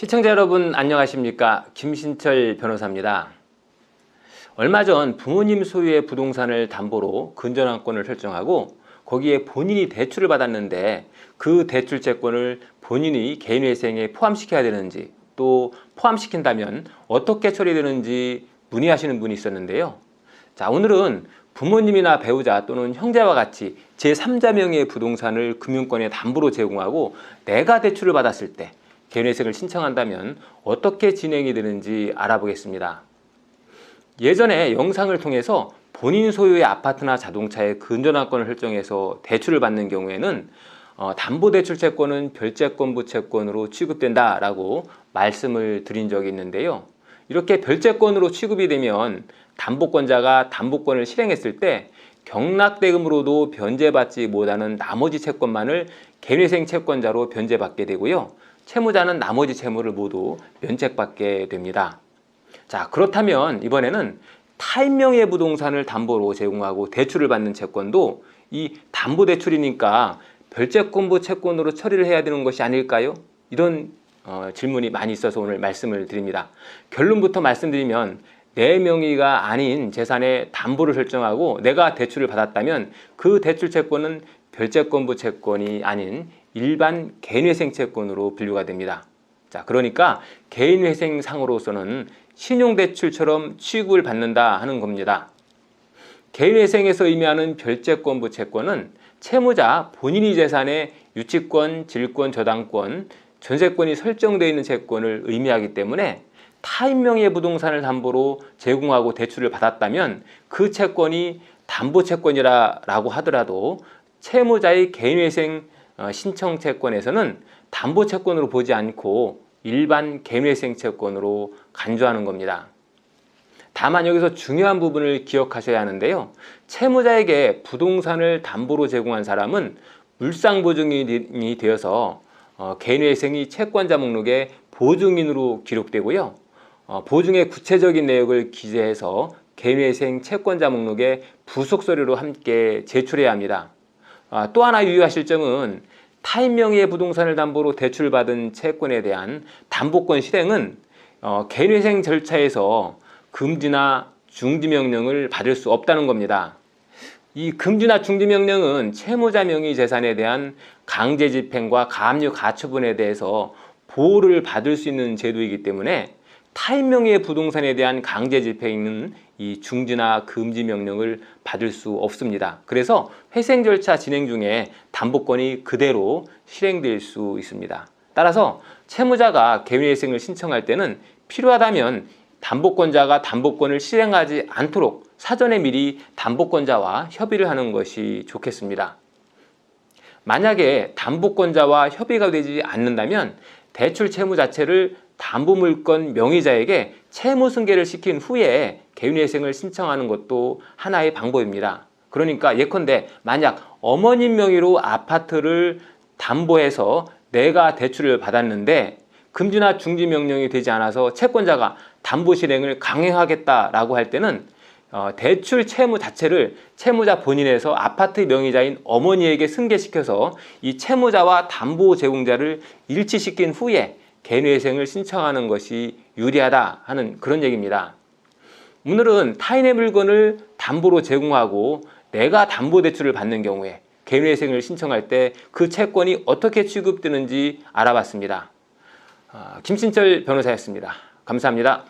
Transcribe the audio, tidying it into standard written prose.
시청자 여러분 안녕하십니까? 김신철 변호사입니다. 얼마 전 부모님 소유의 부동산을 담보로 근저당권을 설정하고 거기에 본인이 대출을 받았는데 그 대출 채권을 본인이 개인회생에 포함시켜야 되는지, 또 포함시킨다면 어떻게 처리되는지 문의하시는 분이 있었는데요. 자, 오늘은 부모님이나 배우자 또는 형제와 같이 제3자 명의의 부동산을 금융권에 담보로 제공하고 내가 대출을 받았을 때 개인회생을 신청한다면 어떻게 진행이 되는지 알아보겠습니다. 예전에 영상을 통해서 본인 소유의 아파트나 자동차의 근저당권을 설정해서 대출을 받는 경우에는 담보대출 채권은 별채권부 채권으로 취급된다라고 말씀을 드린 적이 있는데요. 이렇게 별채권으로 취급이 되면 담보권자가 담보권을 실행했을 때 경락대금으로도 변제받지 못하는 나머지 채권만을 개인회생 채권자로 변제받게 되고요. 채무자는 나머지 채무를 모두 면책받게 됩니다. 자, 그렇다면 이번에는 타인 명의의 부동산을 담보로 제공하고 대출을 받는 채권도 이 담보대출이니까 별채권부 채권으로 처리를 해야 되는 것이 아닐까요? 이런 질문이 많이 있어서 오늘 말씀을 드립니다. 결론부터 말씀드리면 내 명의가 아닌 재산에 담보를 설정하고 내가 대출을 받았다면 그 대출 채권은 별채권부 채권이 아닌 일반 개인회생 채권으로 분류가 됩니다. 자, 그러니까 개인회생상으로서는 신용대출처럼 취급을 받는다 하는 겁니다. 개인회생에서 의미하는 별채권부 채권은 채무자 본인이 재산에 유치권, 질권, 저당권, 전세권이 설정되어 있는 채권을 의미하기 때문에 타인 명의의 부동산을 담보로 제공하고 대출을 받았다면 그 채권이 담보채권이라고 하더라도 채무자의 개인회생 신청 채권에서는 담보채권으로 보지 않고 일반 개인회생 채권으로 간주하는 겁니다. 다만 여기서 중요한 부분을 기억하셔야 하는데요. 채무자에게 부동산을 담보로 제공한 사람은 물상보증인이 되어서 개인회생이 채권자 목록에 보증인으로 기록되고요. 보증의 구체적인 내역을 기재해서 개인회생 채권자 목록에 부속서류로 함께 제출해야 합니다. 또 하나 유의하실 점은 타인 명의의 부동산을 담보로 대출받은 채권에 대한 담보권 실행은 개인회생 절차에서 금지나 중지명령을 받을 수 없다는 겁니다. 이 금지나 중지명령은 채무자 명의 재산에 대한 강제집행과 가압류 가처분에 대해서 보호를 받을 수 있는 제도이기 때문에 타인 명의의 부동산에 대한 강제집행은 이 중지나 금지 명령을 받을 수 없습니다. 그래서 회생 절차 진행 중에 담보권이 그대로 실행될 수 있습니다. 따라서 채무자가 개인회생을 신청할 때는 필요하다면 담보권자가 담보권을 실행하지 않도록 사전에 미리 담보권자와 협의를 하는 것이 좋겠습니다. 만약에 담보권자와 협의가 되지 않는다면 대출 채무 자체를 담보물권 명의자에게 채무 승계를 시킨 후에 개인회생을 신청하는 것도 하나의 방법입니다. 그러니까 예컨대 만약 어머님 명의로 아파트를 담보해서 내가 대출을 받았는데 금지나 중지 명령이 되지 않아서 채권자가 담보 실행을 강행하겠다라고 할 때는 대출 채무 자체를 채무자 본인에서 아파트 명의자인 어머니에게 승계시켜서 이 채무자와 담보 제공자를 일치시킨 후에 개인회생을 신청하는 것이 유리하다 하는 그런 얘기입니다. 오늘은 타인의 물건을 담보로 제공하고 내가 담보대출을 받는 경우에 개인회생을 신청할 때 그 채권이 어떻게 취급되는지 알아봤습니다. 김신철 변호사였습니다. 감사합니다.